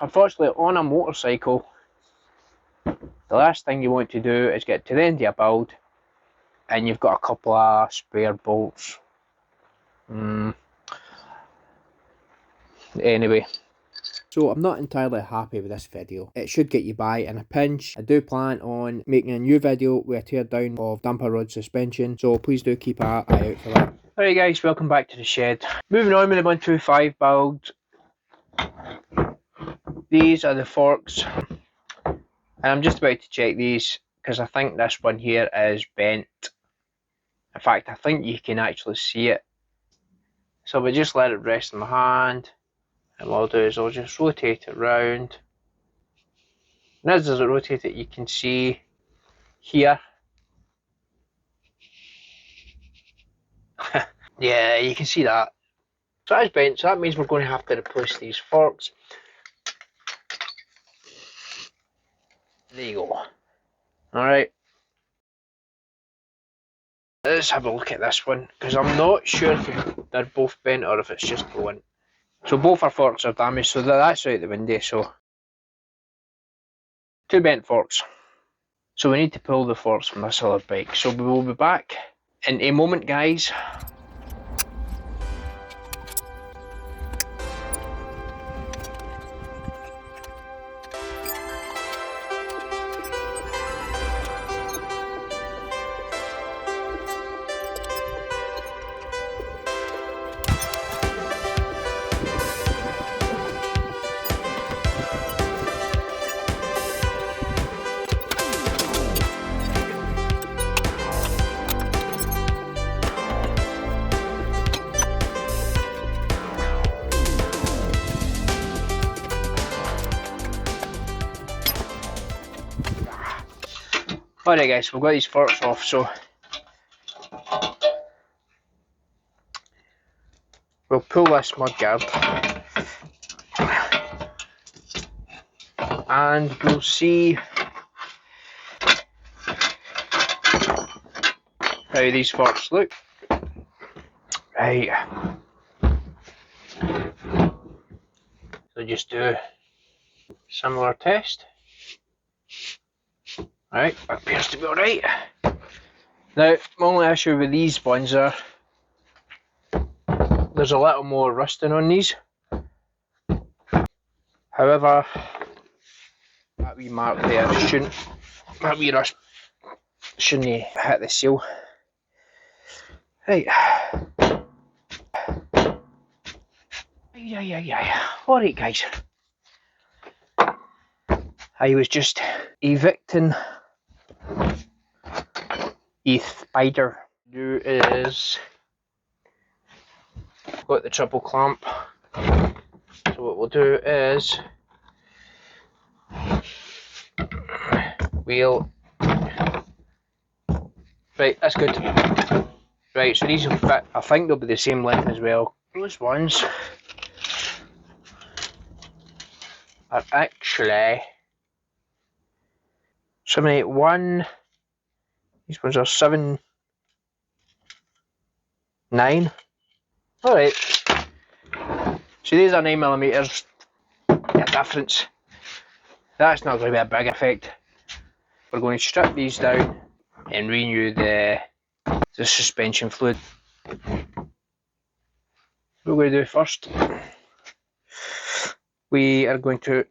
Unfortunately, on a motorcycle, the last thing you want to do is get to the end of your build and you've got a couple of spare bolts. Anyway, so I'm not entirely happy with this video. It should get you by in a pinch. I do plan on making a new video with a tear down of damper rod suspension, so please do keep an eye out for that. Alright guys, welcome back to the shed. Moving on with the 125 build. These are the forks, and I'm just about to check these because I think this one here is bent. In fact, I think you can actually see it. So we just let it rest in my hand, and what I'll do is I'll just rotate it round. And as I rotate it, you can see here. Yeah, you can see that. So that's bent, so that means we're going to have to replace these forks. There you go. Alright. Let's have a look at this one, because I'm not sure if they're both bent or if it's just one. So both our forks are damaged, so that's out the window. So 2 bent forks. So we need to pull the forks from this other bike. So we will be back in a moment, guys. Alright guys, we've got these forks off, so we'll pull this mudguard and we'll see how these forks look. Right. So just do a similar test. Right, appears to be alright. Now, my only issue with these ones are there's a little more rusting on these. However, that wee mark there that wee rust shouldn't hit the seal. Right. Alright guys. I was just evicting a spider. Do is got the triple clamp. So what we'll do is we'll right, that's good. Right, so these will fit. I think they'll be the same length as well. Those ones are actually 781. These ones are 7.9. Alright. So these are 9mm. Yeah, difference. That's not going to be a big effect. We're going to strip these down and renew the suspension fluid. What we're going to do first, we are going to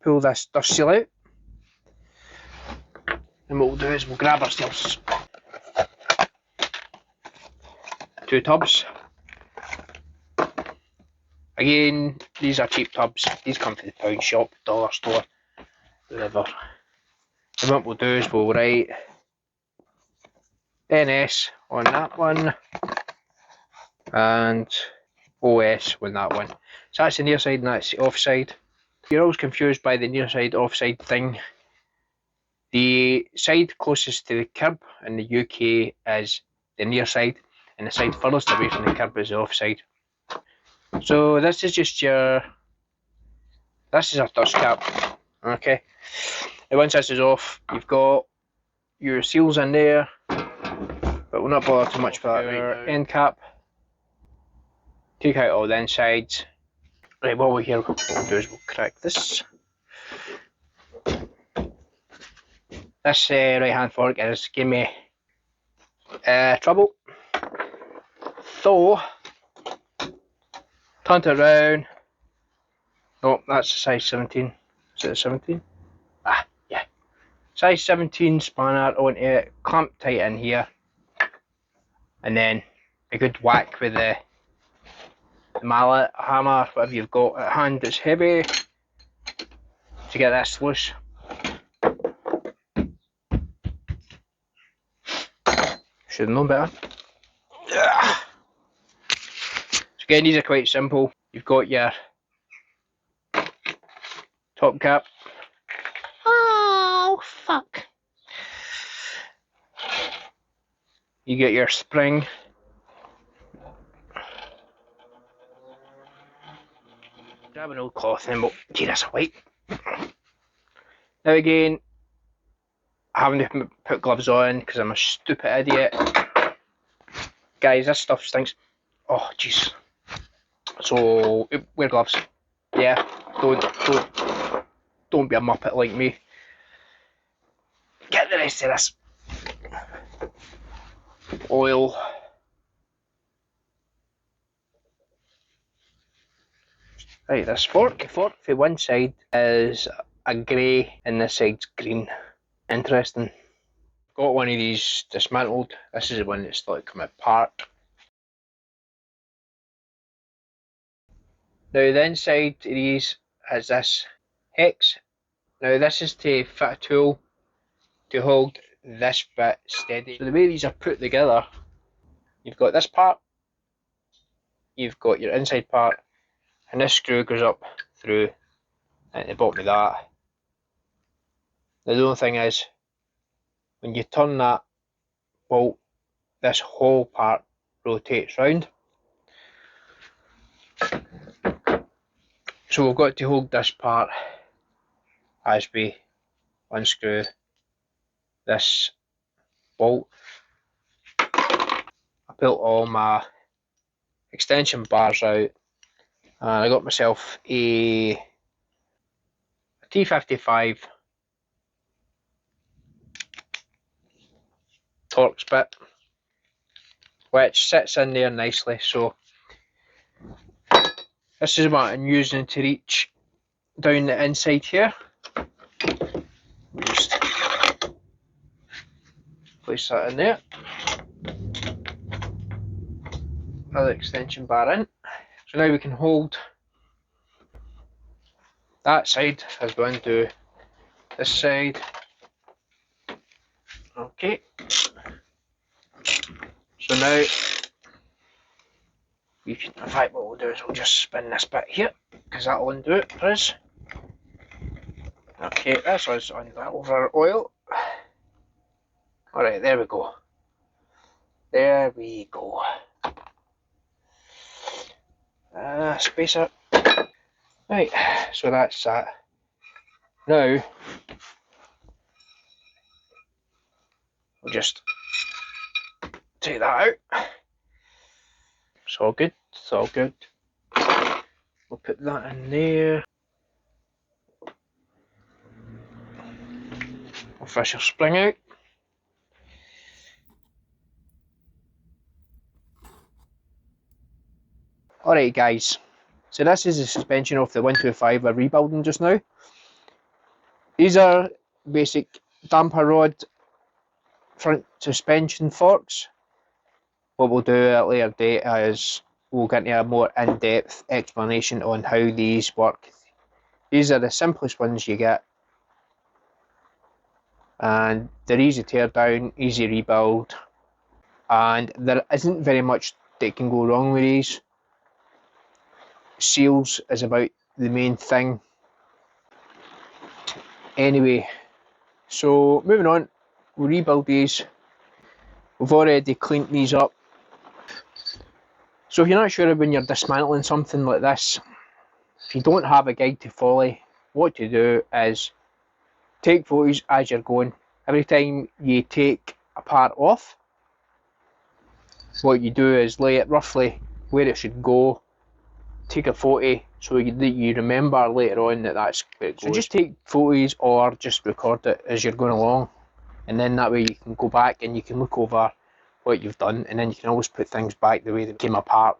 pull this dust seal out, and what we'll do is we'll grab ourselves 2 tubs. Again, these are cheap tubs. These come from the pound shop, dollar store, whatever. And what we'll do is we'll write NS on that one and OS on that one. So that's the near side and that's the off side. You're always confused by the near side off side thing. The side closest to the curb in the UK is the near side, and the side furthest away from the curb is the off side. So this is just our dust cap. Okay. Now once this is off, you've got your seals in there, but we'll not bother too much for that right now. End cap. Take out all the insides. Right, while we're here, what we'll do is we'll crack this. This right hand fork is giving me trouble. So, turn it around. Oh, that's a size 17. Is it a 17? Ah, yeah. Size 17 spanner onto it, clamp tight in here, and then a good whack with the mallet, hammer, whatever you've got at hand that's heavy to get this loose. Should have known better. So again, these are quite simple. You've got your top cap. Oh, fuck. You get your spring. Grab an old cloth and we'll gee, that's white. Now again, having to put gloves on because I'm a stupid idiot. Guys, this stuff stinks. Oh, jeez. So, wear gloves. Yeah, don't be a muppet like me. Get the rest of this oil. Right, this fork for one side is a grey and this side's green. Interesting. Got one of these dismantled. This is the one that's like come apart. Now the inside of these has this hex. Now this is to fit a tool to hold this bit steady. So the way these are put together, you've got this part, you've got your inside part, and this screw goes up through at the bottom of that. Now the only thing is, when you turn that bolt, this whole part rotates round. So we've got to hold this part as we unscrew this bolt. I pulled all my extension bars out and I got myself a T55 Torx bit, which sits in there nicely. So this is what I'm using to reach down the inside here. Just place that in there. Another extension bar in. So now we can hold that side as we undo this side. Okay. So now we can, in fact what we'll do is we'll just spin this bit here because that'll undo it for us. Okay, that's us on that over oil. Alright, there we go. There we go. Spacer. Right, so that's that. Now, we'll just take that out. It's all good, it's all good. We'll put that in there. We'll fish our spring out. Alright guys, so this is the suspension of the 125 we're rebuilding just now. These are basic damper rod front suspension forks. What we'll do at a later date is we'll get into a more in-depth explanation on how these work. These are the simplest ones you get, and they're easy to tear down, easy rebuild, and there isn't very much that can go wrong with these. Seals is about the main thing. Anyway, so moving on, we'll rebuild these. We've already cleaned these up. So if you're not sure when you're dismantling something like this, if you don't have a guide to follow, what to do is take photos as you're going. Every time you take a part off, what you do is lay it roughly where it should go, take a photo so you remember later on that that's where it goes. So just take photos or just record it as you're going along, and then that way you can go back and you can look over what you've done, and then you can always put things back the way they came apart.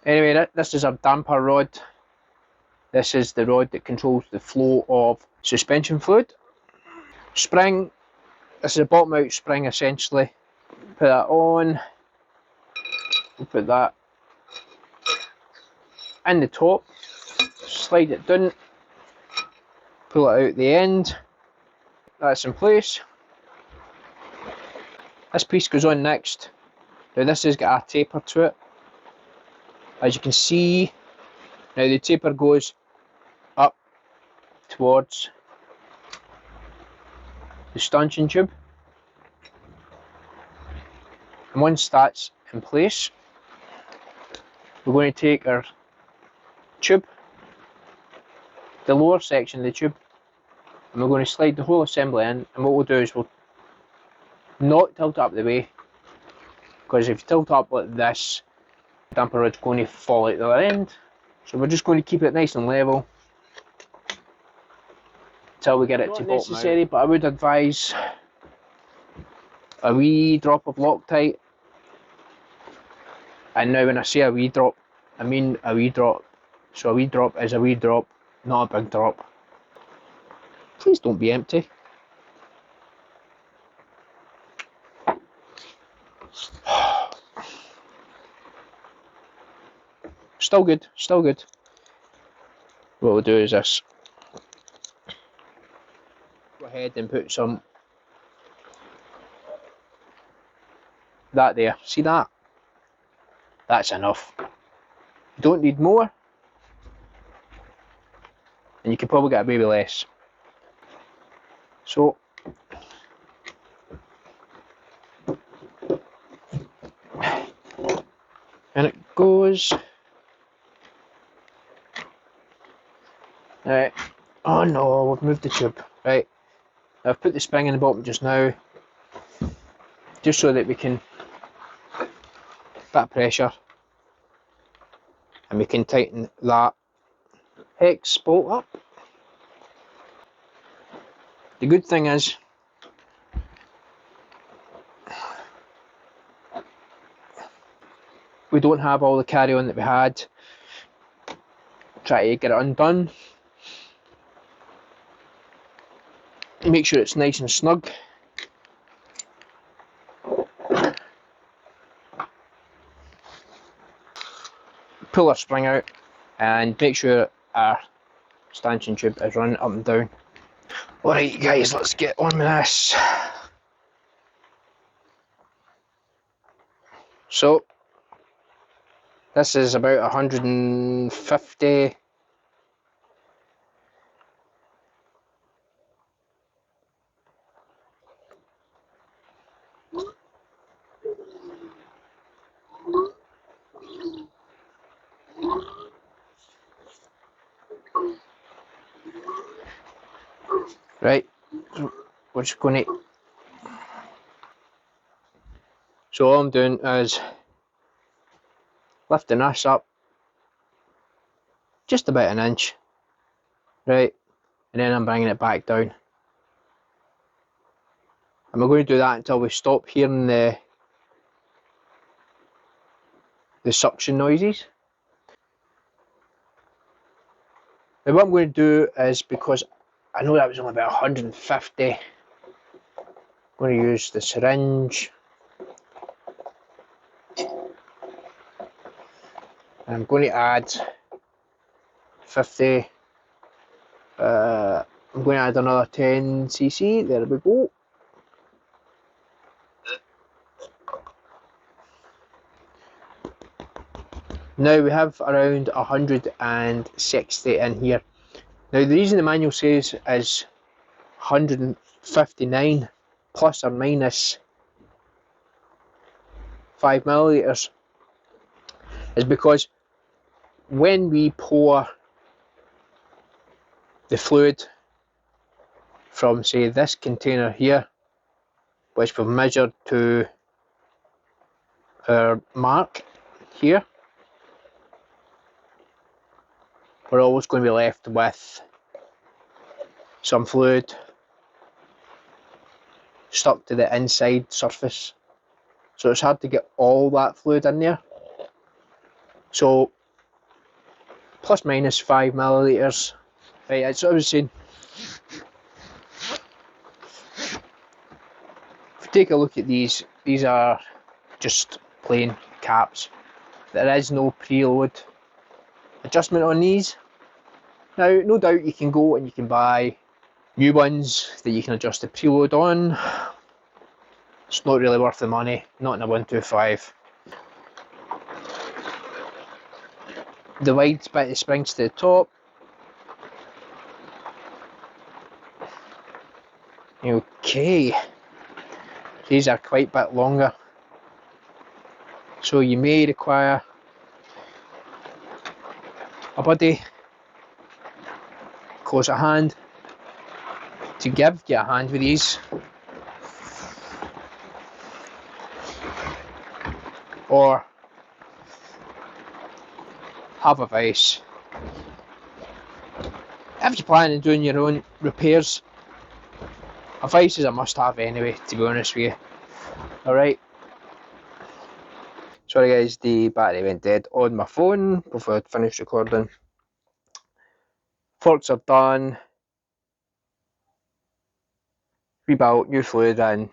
Anyway, this is a damper rod. This is the rod that controls the flow of suspension fluid. Spring, this is a bottom out spring essentially. Put that on, we'll put that in the top, slide it down, pull it out the end, that's in place. This piece goes on next. Now this has got a taper to it. As you can see, now the taper goes up towards the stanchion tube. And once that's in place, we're going to take our tube, the lower section of the tube, and we're going to slide the whole assembly in, and what we'll do is we'll not tilt up the way, because if you tilt up like this, the damper rod's going to fall out the other end. So we're just going to keep it nice and level until we get it to bottom necessary, but I would advise a wee drop of Loctite. And now when I say a wee drop, I mean a wee drop. So a wee drop is a wee drop, not a big drop. Please don't be empty. Still good, still good. What we'll do is this. Go ahead and put some, that there, see that? That's enough. You don't need more, and you can probably get away with less. So, and it goes. Right. Oh no, we've moved the tube. Right. I've put the spring in the bottom just now, just so that we can bit of pressure, and we can tighten that hex bolt up. The good thing is, we don't have all the carry on that we had. Try to get it undone. Make sure it's nice and snug. Pull our spring out and make sure our stanchion tube is running up and down. Alright guys, let's get on with this. So, this is about 150. Right, we're just going to. So all I'm doing is lifting this up just about an inch, right, and then I'm bringing it back down. And we're going to do that until we stop hearing the suction noises. Now what I'm going to do is, because I know that was only about 150, I'm going to use the syringe. And I'm going to add 50, I'm going to add another 10cc, there we go. Now we have around 160 in here. Now the reason the manual says is 159 plus or minus 5 millilitres is because when we pour the fluid from, say, this container here, which we've measured to our mark here, we're always going to be left with some fluid stuck to the inside surface. So it's hard to get all that fluid in there. So plus minus 5 millilitres. Right, that's what I was saying. If you take a look at these are just plain caps. There is no preload adjustment on these. Now, no doubt you can go and you can buy new ones that you can adjust the preload on. It's not really worth the money, not in a 125. The wide bit of springs to the top. Okay, these are quite a bit longer, so you may require a buddy close at hand to give you a hand with these, or have a vice. If you plan on doing your own repairs, a vice is a must-have anyway, to be honest with you. Alright. Sorry guys, the battery went dead on my phone before I'd finished recording. Forks are done. Rebuilt, new fluid in.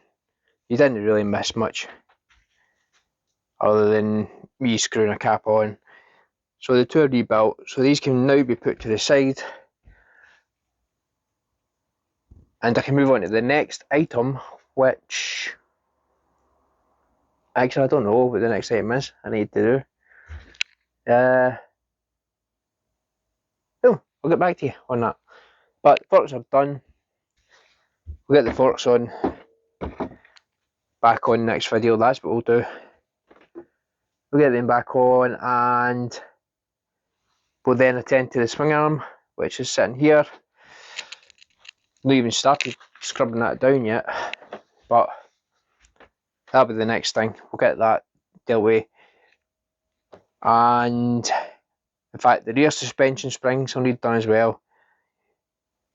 You didn't really miss much, other than me screwing a cap on. So the two are rebuilt, so these can now be put to the side. And I can move on to the next item, which actually I don't know what the next item is I need to do. I'll get back to you on that. But the forks are done. We'll get the forks on back on next video, that's what we'll do. We'll get them back on and we'll then attend to the swing arm, which is sitting here. Not even started scrubbing that down yet, but that'll be the next thing. We'll get that dealt with. And in fact, the rear suspension springs will need done as well.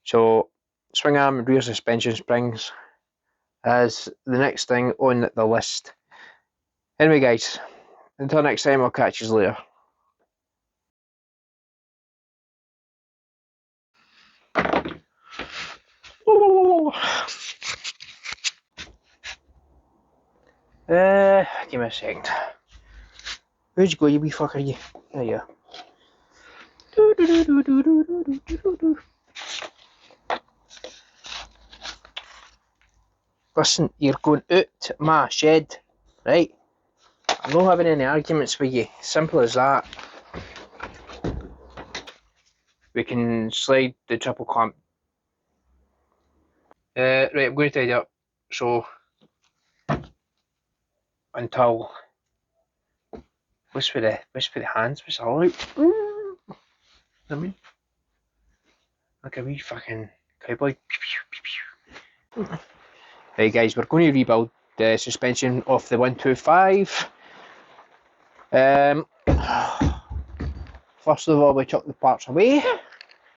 So swing arm and rear suspension springs is the next thing on the list. Anyway guys, until next time, I'll catch you later. Give me a second. Where'd you go, you wee fucker, you? There you are. Listen, you're going out my shed, right? I'm not having any arguments with you. Simple as that. We can slide the triple clamp. Right, I'm going to tidy up. So until what's for the hands? What's all right? I mean, like a wee fucking cowboy. Right guys, we're going to rebuild the suspension of the 125. First of all, we chuck the parts away.